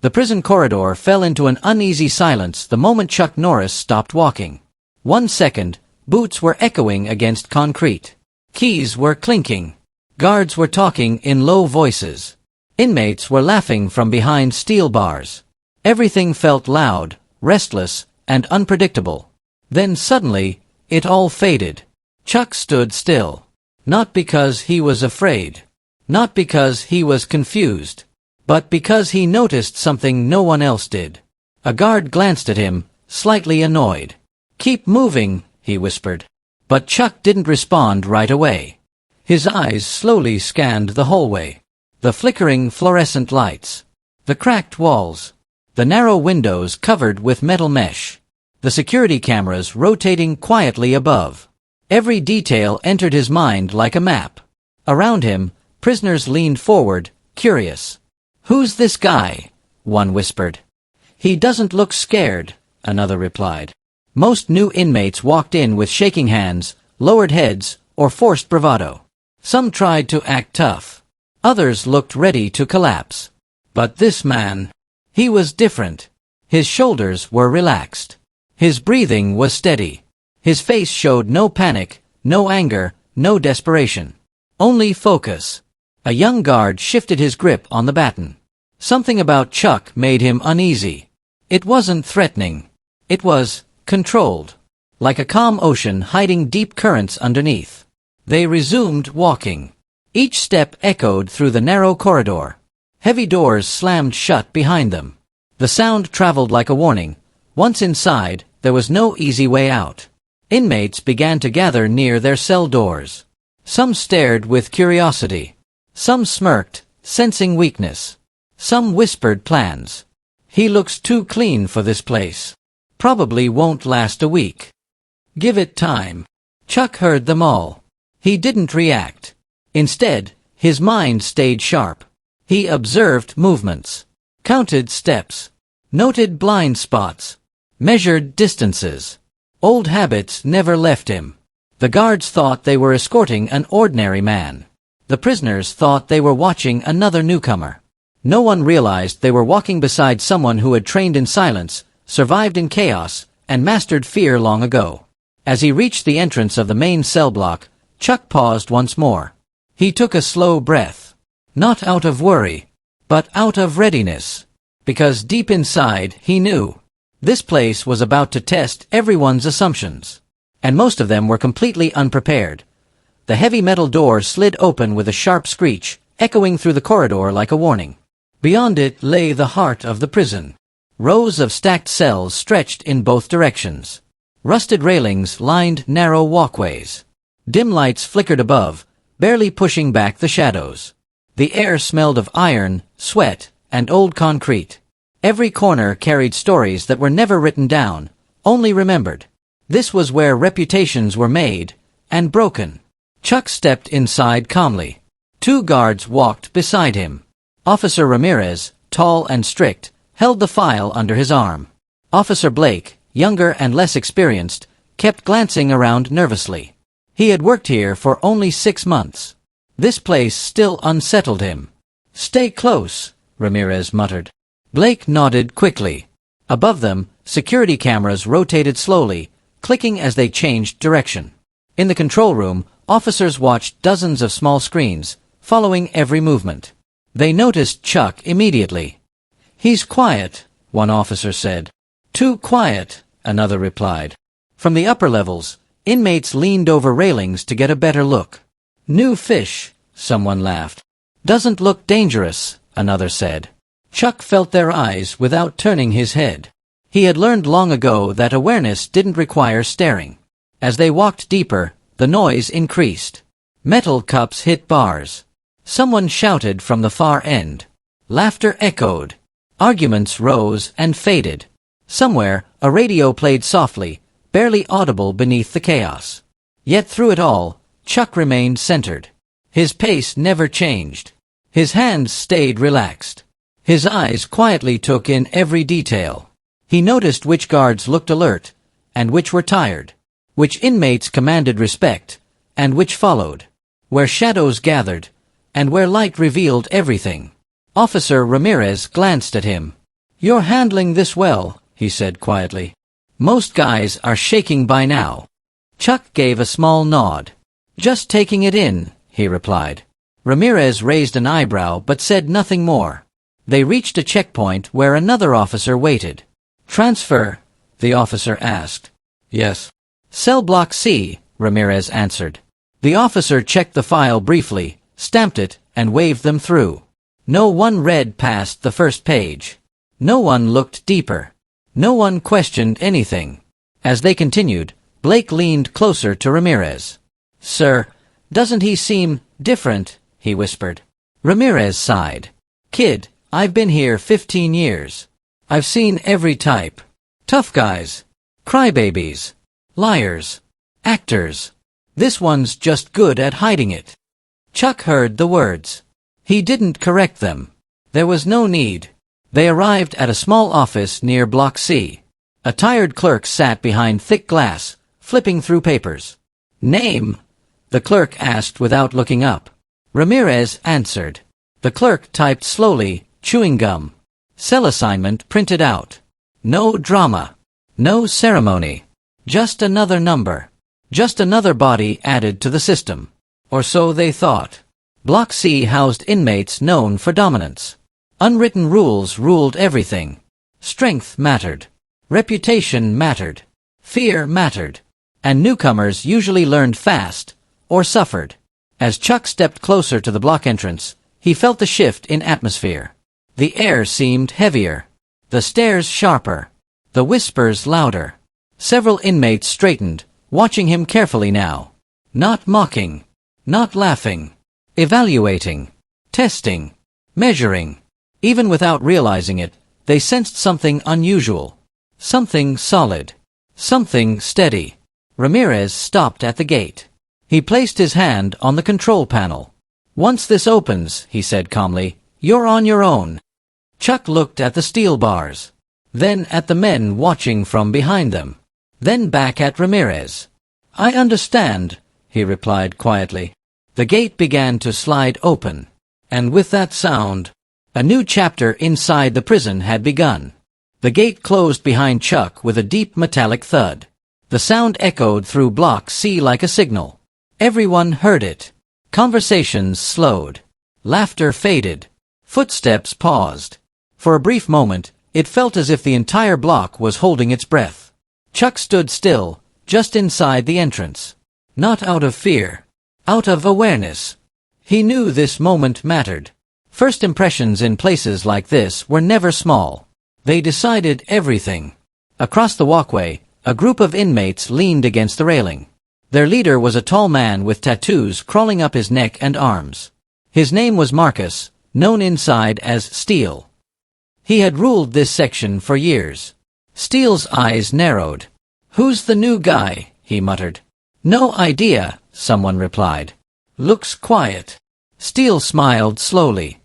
The prison corridor fell into an uneasy silence the moment Chuck Norris stopped walking. 1 second, boots were echoing against concrete. Keys were clinking. Guards were talking in low voices. Inmates were laughing from behind steel bars. Everything felt loud, restless, and unpredictable. Then suddenly, it all faded. Chuck stood still. Not because he was afraid. Not because he was confused. But because he noticed something no one else did. A guard glanced at him, slightly annoyed. "Keep moving," he whispered. But Chuck didn't respond right away. His eyes slowly scanned the hallway. The flickering fluorescent lights. The cracked walls. The narrow windows covered with metal mesh. The security cameras rotating quietly above. Every detail entered his mind like a map. Around him, prisoners leaned forward, curious. "Who's this guy?" one whispered. "He doesn't look scared," another replied. Most new inmates walked in with shaking hands, lowered heads, or forced bravado. Some tried to act tough. Others looked ready to collapse. But this man, he was different. His shoulders were relaxed. His breathing was steady. His face showed no panic, no anger, no desperation. Only focus. A young guard shifted his grip on the baton. Something about Chuck made him uneasy. It wasn't threatening. It was controlled. Like a calm ocean hiding deep currents underneath. They resumed walking. Each step echoed through the narrow corridor. Heavy doors slammed shut behind them. The sound traveled like a warning. Once inside, there was no easy way out. Inmates began to gather near their cell doors. Some stared with curiosity. Some smirked, sensing weakness. Some whispered plans. "He looks too clean for this place. Probably won't last a week. Give it time." Chuck heard them all. He didn't react. Instead, his mind stayed sharp. He observed movements, counted steps, noted blind spots, measured distances. Old habits never left him. The guards thought they were escorting an ordinary man. The prisoners thought they were watching another newcomer. No one realized they were walking beside someone who had trained in silence, survived in chaos, and mastered fear long ago. As he reached the entrance of the main cell block, Chuck paused once more. He took a slow breath. Not out of worry, but out of readiness. Because deep inside, he knew. This place was about to test everyone's assumptions. And most of them were completely unprepared. The heavy metal door slid open with a sharp screech, echoing through the corridor like a warning. Beyond it lay the heart of the prison. Rows of stacked cells stretched in both directions. Rusted railings lined narrow walkways. Dim lights flickered above, barely pushing back the shadows. The air smelled of iron, sweat, and old concrete. Every corner carried stories that were never written down, only remembered. This was where reputations were made and broken. Chuck stepped inside calmly. 2 guards walked beside him. Officer Ramirez, tall and strict, held the file under his arm. Officer Blake, younger and less experienced, kept glancing around nervously. He had worked here for only 6 months. This place still unsettled him. "Stay close," Ramirez muttered. Blake nodded quickly. Above them, security cameras rotated slowly, clicking as they changed direction. In the control room, officers watched dozens of small screens, following every movement. They noticed Chuck immediately. "He's quiet," one officer said. "Too quiet," another replied. From the upper levels, inmates leaned over railings to get a better look. "New fish," someone laughed. "Doesn't look dangerous," another said. Chuck felt their eyes without turning his head. He had learned long ago that awareness didn't require staring. As they walked deeper, the noise increased. Metal cups hit bars. Someone shouted from the far end. Laughter echoed. Arguments rose and faded. Somewhere, a radio played softly, barely audible beneath the chaos. Yet through it all, Chuck remained centered. His pace never changed. His hands stayed relaxed. His eyes quietly took in every detail. He noticed which guards looked alert, and which were tired. Which inmates commanded respect, and which followed. Where shadows gathered, and where light revealed everything. Officer Ramirez glanced at him. "You're handling this well," he said quietly. "Most guys are shaking by now." Chuck gave a small nod. "Just taking it in," he replied. Ramirez raised an eyebrow but said nothing more. They reached a checkpoint where another officer waited. "Transfer?" the officer asked. "Yes." "Cell block C," Ramirez answered. The officer checked the file briefly, stamped it, and waved them through. No one read past the first page. No one looked deeper. No one questioned anything. As they continued, Blake leaned closer to Ramirez. "Sir, doesn't he seem different?" he whispered. Ramirez sighed. "Kid, I've been here 15 years. I've seen every type. Tough guys, crybabies, liars, actors. This one's just good at hiding it." Chuck heard the words. He didn't correct them. There was no need. They arrived at a small office near Block C. A tired clerk sat behind thick glass, flipping through papers. "Name?" the clerk asked without looking up. Ramirez answered. The clerk typed slowly, chewing gum. "Cell assignment printed out. No drama. No ceremony. Just another number. Just another body added to the system." Or so they thought. Block C housed inmates known for dominance. Unwritten rules ruled everything. Strength mattered. Reputation mattered. Fear mattered. And newcomers usually learned fast, or suffered. As Chuck stepped closer to the block entrance, he felt the shift in atmosphere. The air seemed heavier. The stares sharper. The whispers louder. Several inmates straightened, watching him carefully now. Not mocking. Not laughing. Evaluating. Testing. Measuring. Even without realizing it, they sensed something unusual. Something solid. Something steady. Ramirez stopped at the gate. He placed his hand on the control panel. "Once this opens," he said calmly, "you're on your own." Chuck looked at the steel bars. Then at the men watching from behind them. Then back at Ramirez. "I understand," he replied quietly. The gate began to slide open. And with that sound, a new chapter inside the prison had begun. The gate closed behind Chuck with a deep metallic thud. The sound echoed through Block C like a signal. Everyone heard it. Conversations slowed. Laughter faded. Footsteps paused. For a brief moment, it felt as if the entire block was holding its breath. Chuck stood still, just inside the entrance. Not out of fear. Out of awareness. He knew this moment mattered. First impressions in places like this were never small. They decided everything. Across the walkway, a group of inmates leaned against the railing. Their leader was a tall man with tattoos crawling up his neck and arms. His name was Marcus, known inside as Steel. He had ruled this section for years. Steele's eyes narrowed. "Who's the new guy?" he muttered. "No idea," someone replied. "Looks quiet." Steele smiled slowly.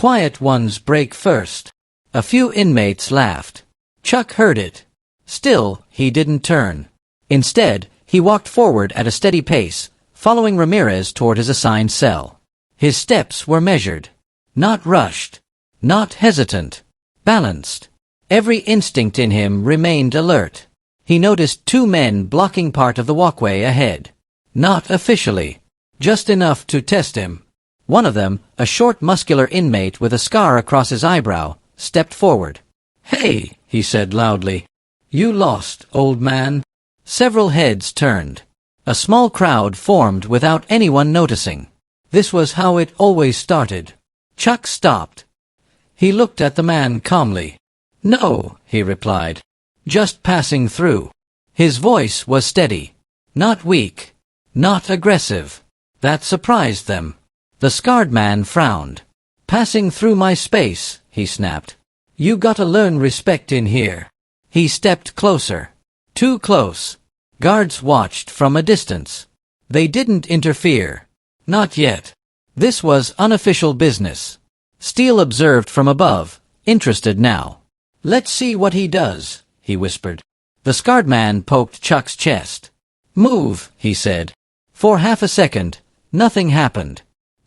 "Quiet ones break first." A few inmates laughed. Chuck heard it. Still, he didn't turn. Instead, he walked forward at a steady pace, following Ramirez toward his assigned cell. His steps were measured. Not rushed. Not hesitant. Balanced. Every instinct in him remained alert. He noticed two men blocking part of the walkway ahead. Not officially. Just enough to test him. One of them, a short muscular inmate with a scar across his eyebrow, stepped forward. "Hey," he said loudly. "You lost, old man." Several heads turned. A small crowd formed without anyone noticing. This was how it always started. Chuck stopped. He looked at the man calmly. "No," he replied. "Just passing through." His voice was steady. Not weak. Not aggressive. That surprised them. The scarred man frowned. "Passing through my space," he snapped. "You gotta learn respect in here." He stepped closer. Too close. Guards watched from a distance. They didn't interfere. Not yet. This was unofficial business. Steele observed from above, interested now. "Let's see what he does," he whispered. The scarred man poked Chuck's chest. "Move," he said. For half a second, nothing happened.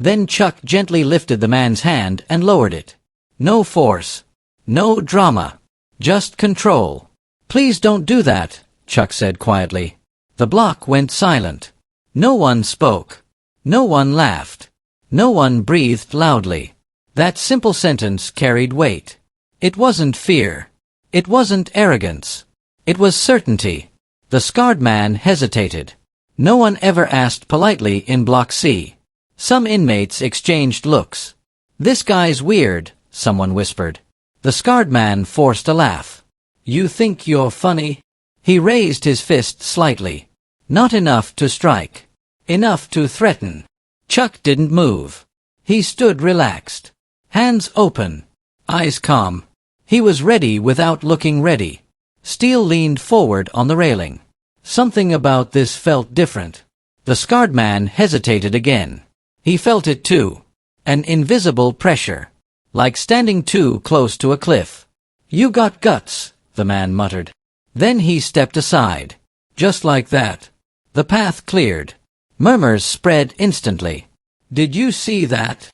Then Chuck gently lifted the man's hand and lowered it. No force. No drama. Just control. Please don't do that, Chuck said quietly. The block went silent. No one spoke. No one laughed. No one breathed loudly. That simple sentence carried weight. It wasn't fear. It wasn't arrogance. It was certainty. The scarred man hesitated. No one ever asked politely in Block C. Some inmates exchanged looks. "This guy's weird," someone whispered. The scarred man forced a laugh. "You think you're funny?" He raised his fist slightly. Not enough to strike. Enough to threaten. Chuck didn't move. He stood relaxed. Hands open. Eyes calm. He was ready without looking ready. Steele leaned forward on the railing. Something about this felt different. The scarred man hesitated again. He felt it too. An invisible pressure. Like standing too close to a cliff. "You got guts," the man muttered. Then he stepped aside. Just like that. The path cleared. Murmurs spread instantly. "Did you see that?"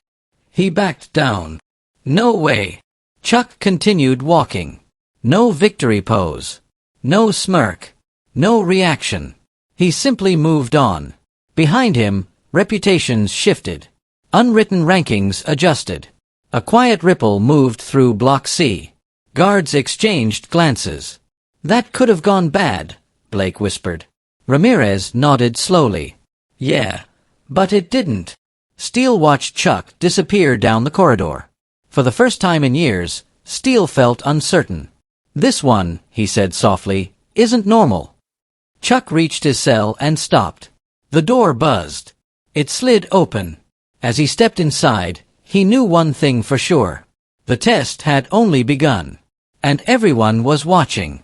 He backed down. "No way." Chuck continued walking. No victory pose. No smirk. No reaction. He simply moved on. Behind him, reputations shifted. Unwritten rankings adjusted. A quiet ripple moved through Block C. Guards exchanged glances. "That could have gone bad," Blake whispered. Ramirez nodded slowly. "Yeah, but it didn't." Steele watched Chuck disappear down the corridor. For the first time in years, Steele felt uncertain. "This one," he said softly, "isn't normal." Chuck reached his cell and stopped. The door buzzed. It slid open. As he stepped inside, he knew one thing for sure. The test had only begun. And everyone was watching.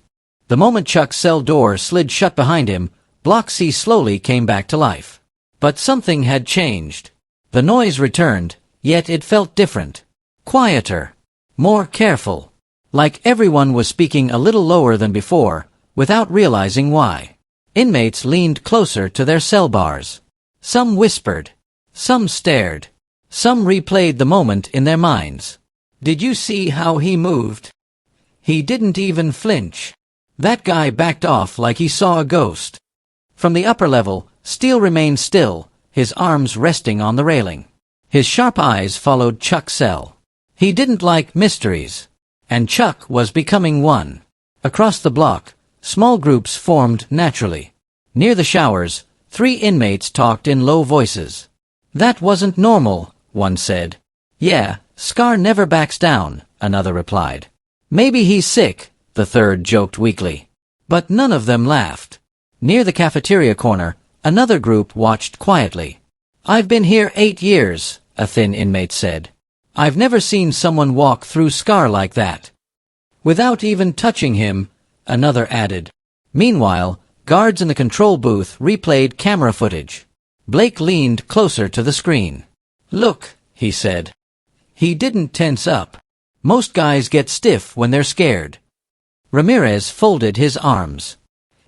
The moment Chuck's cell door slid shut behind him, Block C slowly came back to life. But something had changed. The noise returned, yet it felt different. Quieter. More careful. Like everyone was speaking a little lower than before, without realizing why. Inmates leaned closer to their cell bars. Some whispered. Some stared. Some replayed the moment in their minds. "Did you see how he moved? He didn't even flinch. That guy backed off like he saw a ghost." From the upper level, Steele remained still, his arms resting on the railing. His sharp eyes followed Chuck's cell. He didn't like mysteries. And Chuck was becoming one. Across the block, small groups formed naturally. Near the showers, 3 inmates talked in low voices. "That wasn't normal," one said. "Yeah, Scar never backs down," another replied. "Maybe he's sick," the third joked weakly. But none of them laughed. Near the cafeteria corner, another group watched quietly. "I've been here 8 years, a thin inmate said. "I've never seen someone walk through Scar like that." "Without even touching him," another added. Meanwhile, guards in the control booth replayed camera footage. Blake leaned closer to the screen. "Look," he said. He didn't tense up. Most guys get stiff when they're scared. Ramirez folded his arms.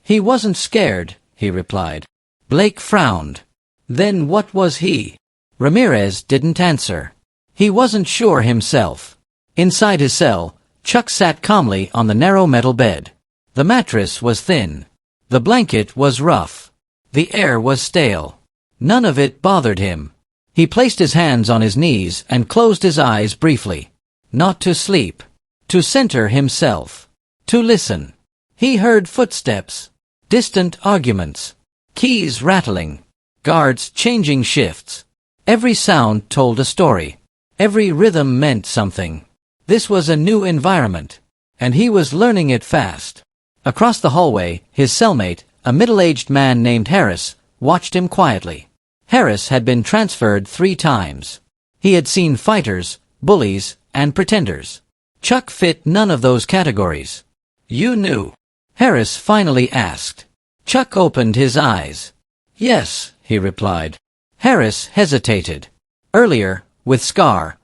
"He wasn't scared," he replied. Blake frowned. "Then what was he?" Ramirez didn't answer. He wasn't sure himself. Inside his cell, Chuck sat calmly on the narrow metal bed. The mattress was thin. The blanket was rough. The air was stale. None of it bothered him. He placed his hands on his knees and closed his eyes briefly. Not to sleep. To center himself. To listen. He heard footsteps. Distant arguments. Keys rattling. Guards changing shifts. Every sound told a story. Every rhythm meant something. This was a new environment. And he was learning it fast. Across the hallway, his cellmate, a middle-aged man named Harris, watched him quietly. Harris had been transferred 3 times. He had seen fighters, bullies, and pretenders. Chuck fit none of those categories. "You knew?" Harris finally asked. Chuck opened his eyes. "Yes," he replied. Harris hesitated. Earlier, with Scar,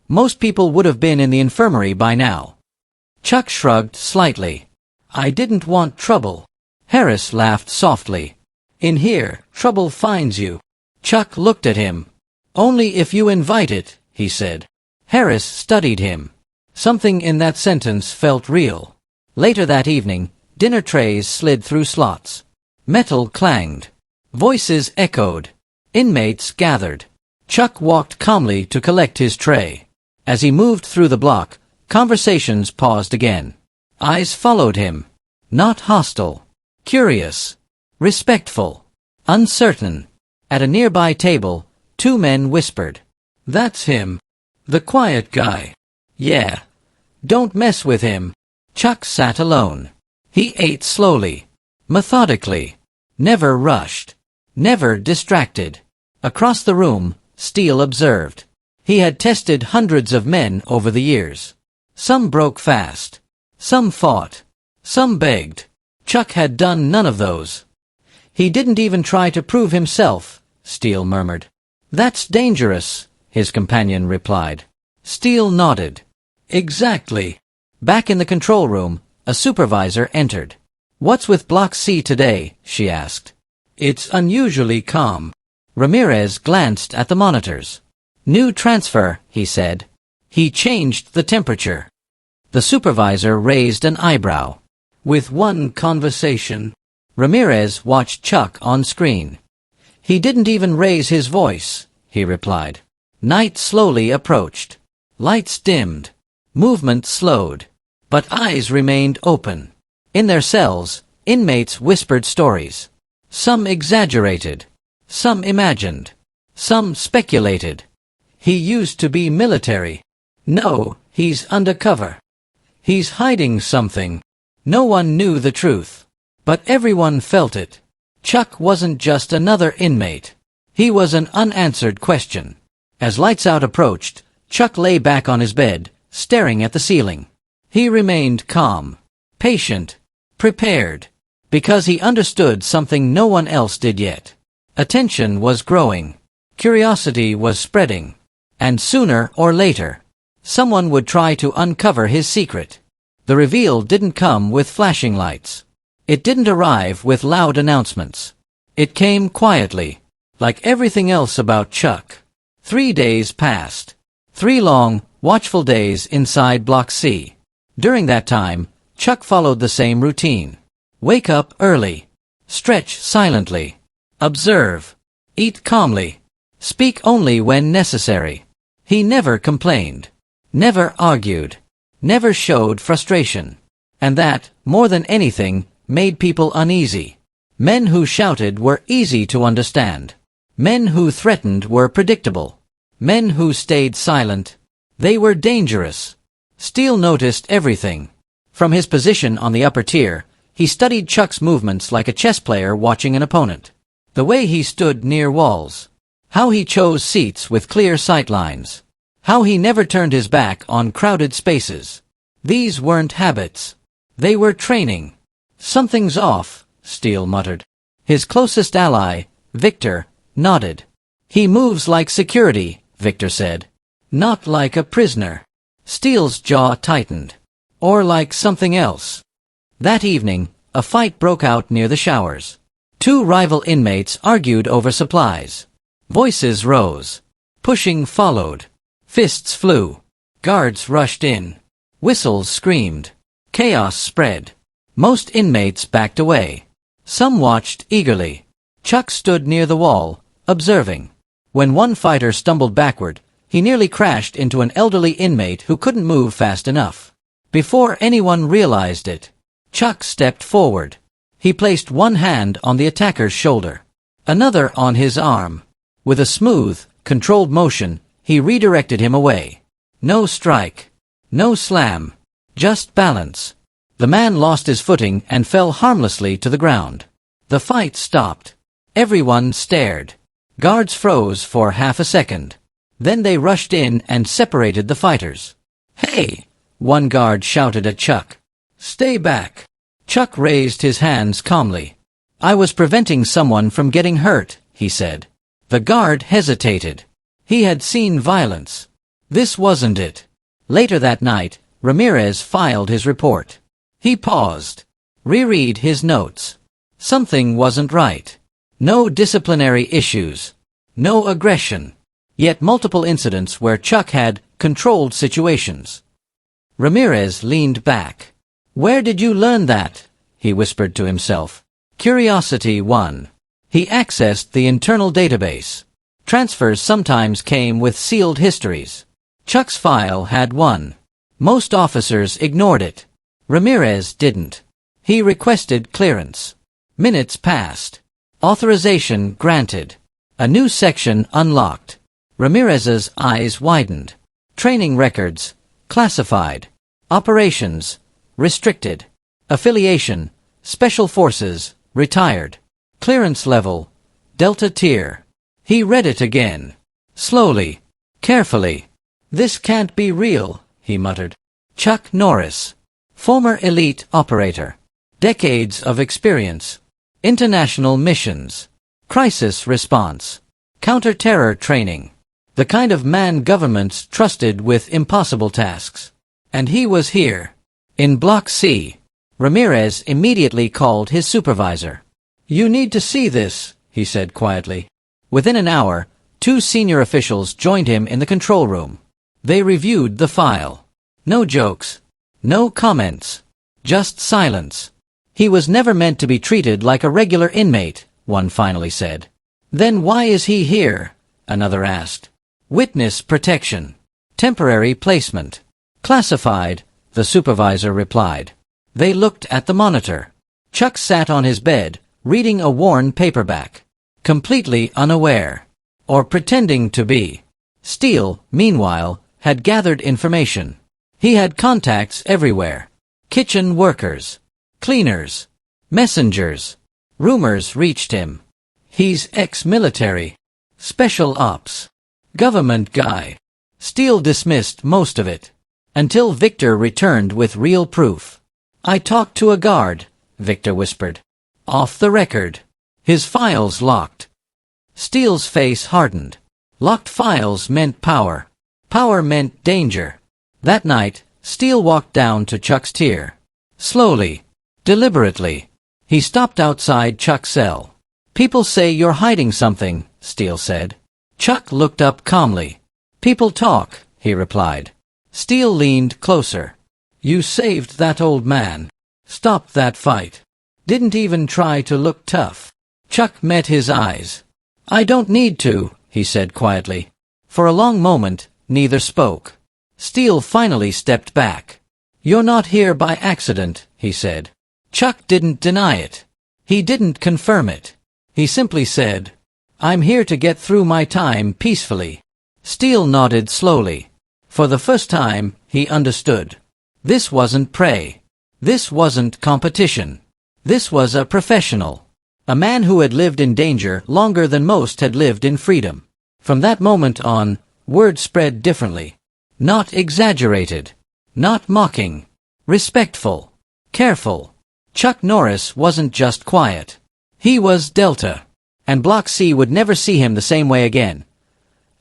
most people would have been in the infirmary by now. Chuck shrugged slightly. "I didn't want trouble." Harris laughed softly. "In here, trouble finds you." Chuck looked at him. "Only if you invite it," he said. Harris studied him. Something in that sentence felt real. Later that evening, dinner trays slid through slots. Metal clanged. Voices echoed. Inmates gathered. Chuck walked calmly to collect his tray. As he moved through the block, conversations paused again. Eyes followed him. Not hostile. Curious. Respectful. Uncertain. At a nearby table, two men whispered. "That's him. The quiet guy." "Yeah. Don't mess with him." Chuck sat alone. He ate slowly. Methodically. Never rushed. Never distracted. Across the room, Steele observed. He had tested hundreds of men over the years. Some broke fast. Some fought. Some begged. Chuck had done none of those. "He didn't even try to prove himself," Steele murmured. "That's dangerous," his companion replied. Steele nodded. "Exactly." Back in the control room, a supervisor entered. "What's with Block C today?" she asked. "It's unusually calm." Ramirez glanced at the monitors. "New transfer," he said. He changed the temperature. The supervisor raised an eyebrow. "With one conversation." Ramirez watched Chuck on screen. "He didn't even raise his voice," he replied. Night slowly approached. Lights dimmed. Movement slowed. But eyes remained open. In their cells, inmates whispered stories. Some exaggerated. Some imagined. Some speculated. "He used to be military." "No, he's undercover." "He's hiding something." No one knew the truth. But everyone felt it. Chuck wasn't just another inmate. He was an unanswered question. As lights out approached, Chuck lay back on his bed, staring at the ceiling. He remained calm, patient, prepared, because he understood something no one else did yet. Attention was growing. Curiosity was spreading. And sooner or later, someone would try to uncover his secret. The reveal didn't come with flashing lights. It didn't arrive with loud announcements. It came quietly, like everything else about Chuck. 3 days passed. 3 long, watchful days inside Block C. During that time, Chuck followed the same routine. Wake up early. Stretch silently. Observe. Eat calmly. Speak only when necessary. He never complained. Never argued. Never showed frustration. And that, more than anything, made people uneasy. Men who shouted were easy to understand. Men who threatened were predictable. Men who stayed silent, they were dangerous. Steele noticed everything. From his position on the upper tier, he studied Chuck's movements like a chess player watching an opponent. The way he stood near walls. How he chose seats with clear sight lines. How he never turned his back on crowded spaces. These weren't habits. They were training. "Something's off," Steele muttered. His closest ally, Victor, nodded. "He moves like security," Victor said. "Not like a prisoner." Steele's jaw tightened. "Or like something else." That evening, a fight broke out near the showers. 2 rival inmates argued over supplies. Voices rose. Pushing followed. Fists flew. Guards rushed in. Whistles screamed. Chaos spread. Most inmates backed away. Some watched eagerly. Chuck stood near the wall, observing. When one fighter stumbled backward, he nearly crashed into an elderly inmate who couldn't move fast enough. Before anyone realized it, Chuck stepped forward. He placed one hand on the attacker's shoulder, another on his arm. With a smooth, controlled motion, he redirected him away. No strike. No slam. Just balance. The man lost his footing and fell harmlessly to the ground. The fight stopped. Everyone stared. Guards froze for half a second. Then they rushed in and separated the fighters. "Hey!" one guard shouted at Chuck. "Stay back." Chuck raised his hands calmly. "I was preventing someone from getting hurt," he said. The guard hesitated. He had seen violence. This wasn't it. Later that night, Ramirez filed his report. He paused. Reread his notes. Something wasn't right. No disciplinary issues. No aggression. Yet multiple incidents where Chuck had controlled situations. Ramirez leaned back. "Where did you learn that?" he whispered to himself. Curiosity won. He accessed the internal database. Transfers sometimes came with sealed histories. Chuck's file had one. Most officers ignored it. Ramirez didn't. He requested clearance. Minutes passed. Authorization granted. A new section unlocked. Ramirez's eyes widened. Training records, classified. Operations, restricted. Affiliation, Special Forces, retired. Clearance level, Delta Tier. He read it again. Slowly, carefully. "This can't be real," he muttered. Chuck Norris. Former elite operator. Decades of experience. International missions. Crisis response. Counter-terror training. The kind of man governments trusted with impossible tasks. And he was here. In Block C. Ramirez immediately called his supervisor. "You need to see this," he said quietly. Within an hour, 2 senior officials joined him in the control room. They reviewed the file. No jokes. No comments. Just silence. "He was never meant to be treated like a regular inmate," one finally said. "Then why is he here?" another asked. "Witness protection. Temporary placement. Classified," the supervisor replied. They looked at the monitor. Chuck sat on his bed, reading a worn paperback. Completely unaware. Or pretending to be. Steele, meanwhile, had gathered information. He had contacts everywhere. Kitchen workers. Cleaners. Messengers. Rumors reached him. He's ex-military. Special ops. Government guy. Steele dismissed most of it. Until Victor returned with real proof. "I talked to a guard," Victor whispered. "Off the record. His files locked." Steele's face hardened. Locked files meant power. Power meant danger. That night, Steele walked down to Chuck's tier. Slowly. Deliberately. He stopped outside Chuck's cell. "People say you're hiding something," Steele said. Chuck looked up calmly. "People talk," he replied. Steele leaned closer. "You saved that old man. Stopped that fight. Didn't even try to look tough." Chuck met his eyes. "I don't need to," he said quietly. For a long moment, neither spoke. Steele finally stepped back. "You're not here by accident," he said. Chuck didn't deny it. He didn't confirm it. He simply said, "I'm here to get through my time peacefully." Steele nodded slowly. For the first time, he understood. This wasn't prey. This wasn't competition. This was a professional. A man who had lived in danger longer than most had lived in freedom. From that moment on, word spread differently. Not exaggerated. Not mocking. Respectful. Careful. Chuck Norris wasn't just quiet. He was Delta. And Block C would never see him the same way again.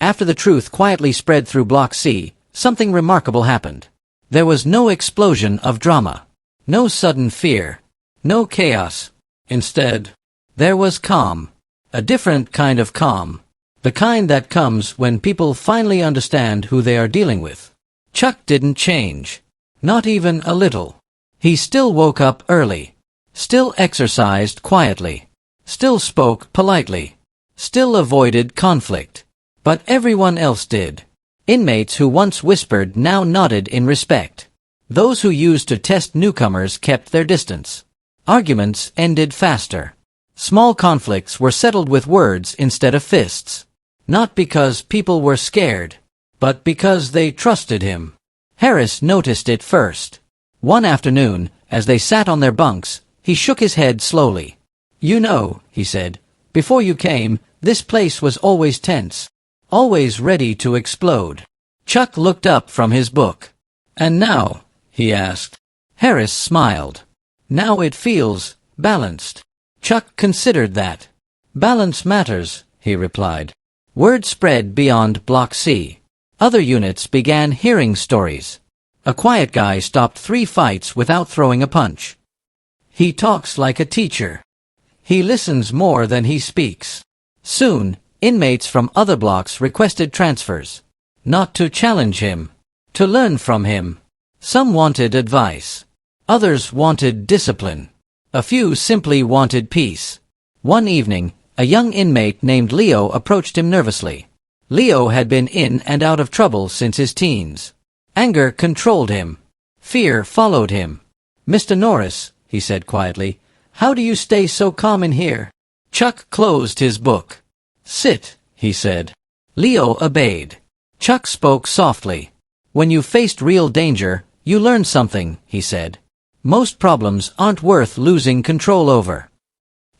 After the truth quietly spread through Block C, something remarkable happened. There was no explosion of drama. No sudden fear. No chaos. Instead, there was calm. A different kind of calm. The kind that comes when people finally understand who they are dealing with. Chuck didn't change. Not even a little. He still woke up early. Still exercised quietly. Still spoke politely. Still avoided conflict. But everyone else did. Inmates who once whispered now nodded in respect. Those who used to test newcomers kept their distance. Arguments ended faster. Small conflicts were settled with words instead of fists. Not because people were scared, but because they trusted him. Harris noticed it first. One afternoon, as they sat on their bunks, he shook his head slowly. "You know," he said, "before you came, this place was always tense. Always ready to explode." Chuck looked up from his book. "And now?" he asked. Harris smiled. "Now it feels balanced." Chuck considered that. "Balance matters," he replied. Word spread beyond Block C. Other units began hearing stories. A quiet guy stopped 3 fights without throwing a punch. He talks like a teacher. He listens more than he speaks. Soon, inmates from other blocks requested transfers. Not to challenge him. To learn from him. Some wanted advice. Others wanted discipline. A few simply wanted peace. One evening, a young inmate named Leo approached him nervously. Leo had been in and out of trouble since his teens. Anger controlled him. Fear followed him. "Mr. Norris," he said quietly, "how do you stay so calm in here?" Chuck closed his book. "Sit," he said. Leo obeyed. Chuck spoke softly. "When you faced real danger, you learned something," he said. "Most problems aren't worth losing control over."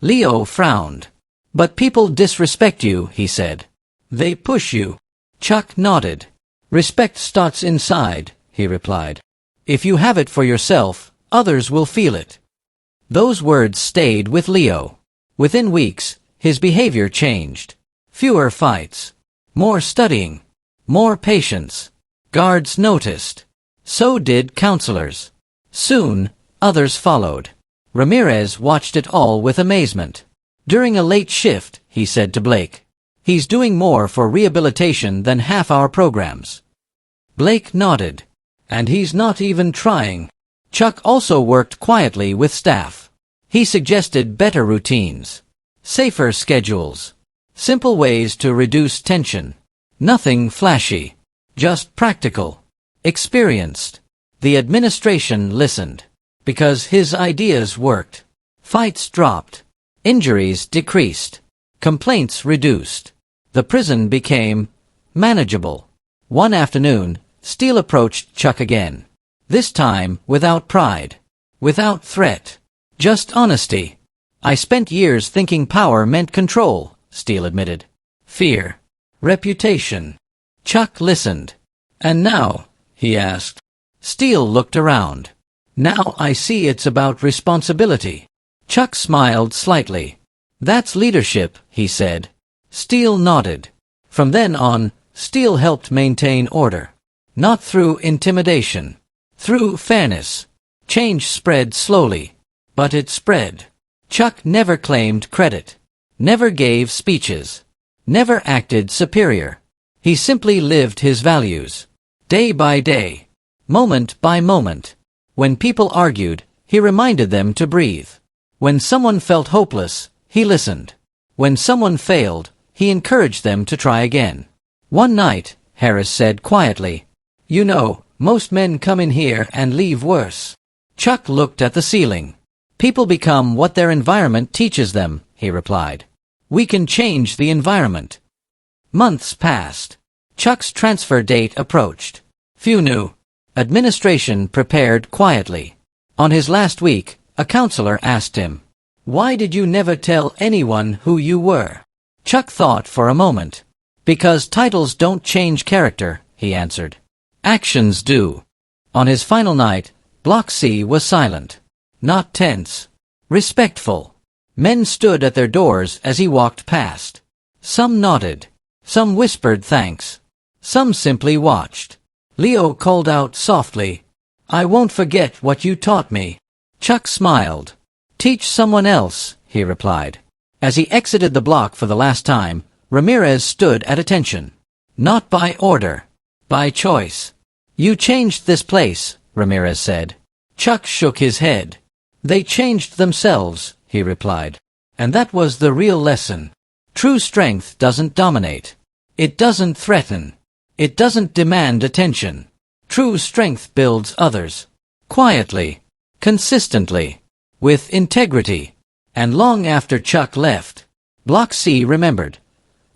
Leo frowned. "But people disrespect you," he said. "They push you." Chuck nodded. "Respect starts inside," he replied. "If you have it for yourself, others will feel it." Those words stayed with Leo. Within weeks, his behavior changed. Fewer fights. More studying. More patience. Guards noticed. So did counselors. Soon, others followed. Ramirez watched it all with amazement. During a late shift, he said to Blake, "He's doing more for rehabilitation than half our programs." Blake nodded. "And he's not even trying." Chuck also worked quietly with staff. He suggested better routines, safer schedules, simple ways to reduce tension. Nothing flashy, just practical, experienced. The administration listened, because his ideas worked. Fights dropped, injuries decreased, complaints reduced. The prison became manageable. One afternoon, Steele approached Chuck again. This time without pride, without threat, just honesty. "I spent years thinking power meant control," Steele admitted. "Fear. Reputation." Chuck listened. "And now?" he asked. Steele looked around. "Now I see it's about responsibility." Chuck smiled slightly. "That's leadership," he said. Steele nodded. From then on, Steele helped maintain order. Not through intimidation. Through fairness. Change spread slowly. But it spread. Chuck never claimed credit. Never gave speeches. Never acted superior. He simply lived his values. Day by day. Moment by moment. When people argued, he reminded them to breathe. When someone felt hopeless, he listened. When someone failed, he encouraged them to try again. One night, Harris said quietly, "You know, most men come in here and leave worse." Chuck looked at the ceiling. "People become what their environment teaches them," he replied. "We can change the environment." Months passed. Chuck's transfer date approached. Few knew. Administration prepared quietly. On his last week, a counselor asked him, "Why did you never tell anyone who you were?" Chuck thought for a moment. "Because titles don't change character," he answered. "Actions do." On his final night, Block C was silent. Not tense. Respectful. Men stood at their doors as he walked past. Some nodded. Some whispered thanks. Some simply watched. Leo called out softly, "I won't forget what you taught me." Chuck smiled. "Teach someone else," he replied. As he exited the block for the last time, Ramirez stood at attention. Not by order. By choice. "You changed this place," Ramirez said. Chuck shook his head. "They changed themselves," he replied. And that was the real lesson. True strength doesn't dominate. It doesn't threaten. It doesn't demand attention. True strength builds others. Quietly. Consistently. With integrity. And long after Chuck left, Block C remembered.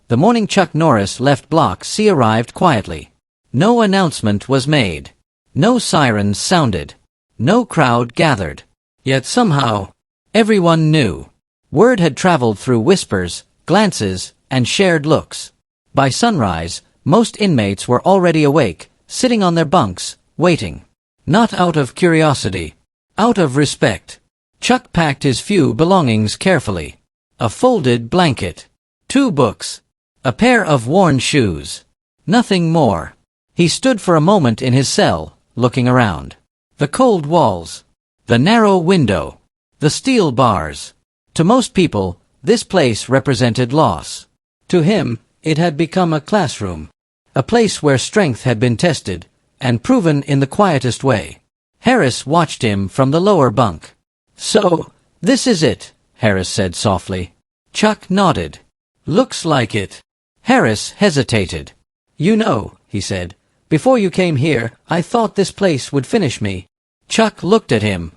The morning Chuck Norris left Block C arrived quietly. No announcement was made. No sirens sounded. No crowd gathered. Yet somehow, everyone knew. Word had traveled through whispers, glances, and shared looks. By sunrise, most inmates were already awake, sitting on their bunks, waiting. Not out of curiosity. Out of respect. Chuck packed his few belongings carefully. A folded blanket. 2 books. A pair of worn shoes. Nothing more. He stood for a moment in his cell, looking around. The cold walls. The narrow window. The steel bars. To most people, this place represented loss. To him, it had become a classroom. A place where strength had been tested, and proven in the quietest way. Harris watched him from the lower bunk. "So, this is it," Harris said softly. Chuck nodded. "Looks like it." Harris hesitated. "You know," he said, "before you came here, I thought this place would finish me." Chuck looked at him.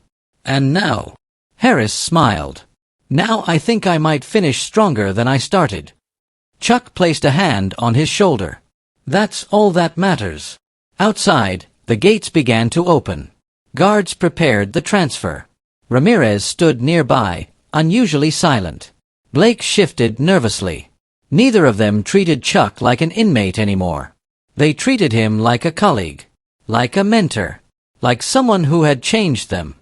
"And now?" Harris smiled. "Now I think I might finish stronger than I started." Chuck placed a hand on his shoulder. "That's all that matters." Outside, the gates began to open. Guards prepared the transfer. Ramirez stood nearby, unusually silent. Blake shifted nervously. Neither of them treated Chuck like an inmate anymore. They treated him like a colleague, like a mentor, like someone who had changed them.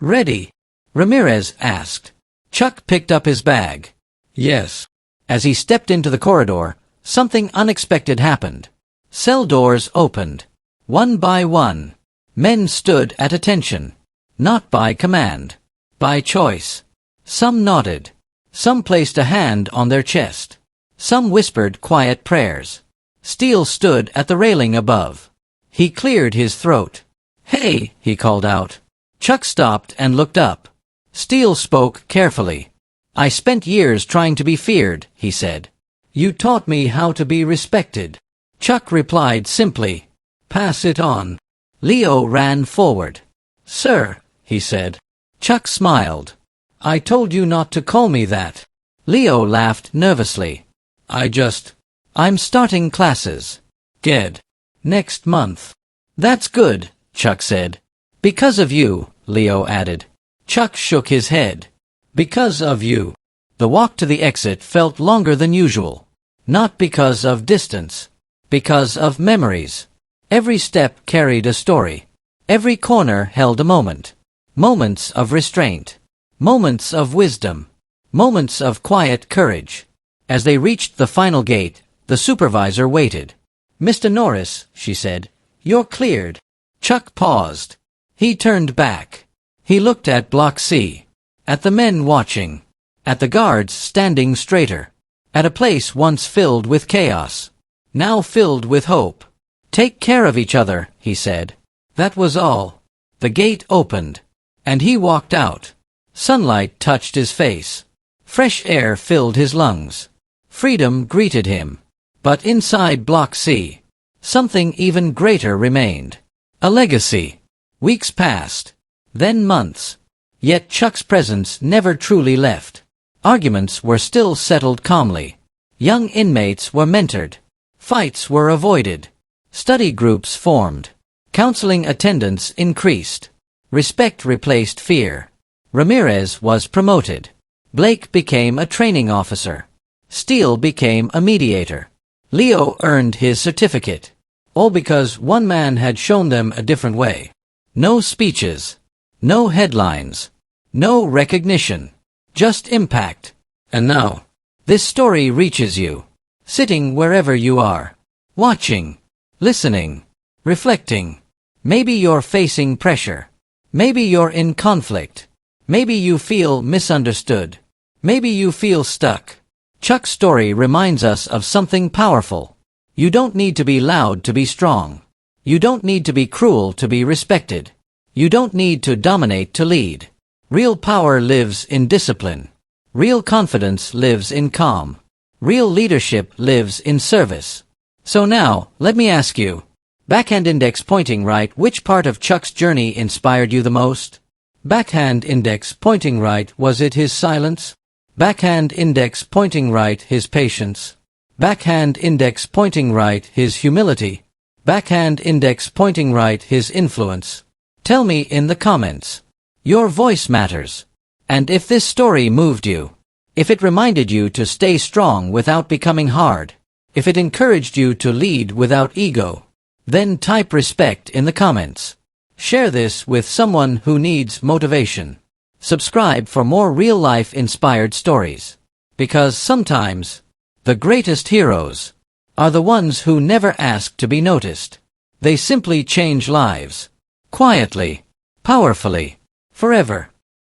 "Ready?" Ramirez asked. Chuck picked up his bag. "Yes." As he stepped into the corridor, something unexpected happened. Cell doors opened. One by one. Men stood at attention. Not by command. By choice. Some nodded. Some placed a hand on their chest. Some whispered quiet prayers. Steele stood at the railing above. He cleared his throat. "Hey," he called out. Chuck stopped and looked up. Steele spoke carefully. "I spent years trying to be feared," he said. "You taught me how to be respected." Chuck replied simply, "Pass it on." Leo ran forward. "Sir," he said. Chuck smiled. "I told you not to call me that." Leo laughed nervously. I'm starting classes. Ged. Next month." "That's good," Chuck said. "Because of you," Leo added. Chuck shook his head. "Because of you." The walk to the exit felt longer than usual. Not because of distance. Because of memories. Every step carried a story. Every corner held a moment. Moments of restraint. Moments of wisdom. Moments of quiet courage. As they reached the final gate, the supervisor waited. "Mr. Norris," she said, "you're cleared." Chuck paused. He turned back. He looked at Block C. At the men watching. At the guards standing straighter. At a place once filled with chaos. Now filled with hope. "Take care of each other," he said. That was all. The gate opened. And he walked out. Sunlight touched his face. Fresh air filled his lungs. Freedom greeted him. But inside Block C, something even greater remained. A legacy. Weeks passed. Then months. Yet Chuck's presence never truly left. Arguments were still settled calmly. Young inmates were mentored. Fights were avoided. Study groups formed. Counseling attendance increased. Respect replaced fear. Ramirez was promoted. Blake became a training officer. Steele became a mediator. Leo earned his certificate. All because one man had shown them a different way. No speeches. No headlines. No recognition. Just impact. And now, this story reaches you. Sitting wherever you are. Watching. Listening. Reflecting. Maybe you're facing pressure. Maybe you're in conflict. Maybe you feel misunderstood. Maybe you feel stuck. Chuck's story reminds us of something powerful. You don't need to be loud to be strong. You don't need to be cruel to be respected. You don't need to dominate to lead. Real power lives in discipline. Real confidence lives in calm. Real leadership lives in service. So now, let me ask you. Backhand index pointing right, which part of Chuck's journey inspired you the most? Backhand index pointing right, was it his silence? Backhand index pointing right, his patience? Backhand index pointing right, his humility? Backhand index pointing right, his influence? Tell me in the comments. Your voice matters. And if this story moved you, if it reminded you to stay strong without becoming hard, if it encouraged you to lead without ego, then type respect in the comments. Share this with someone who needs motivation. Subscribe for more real-life inspired stories. Because sometimes, the greatest heroes are the ones who never ask to be noticed. They simply change lives. Quietly. Powerfully. Forever.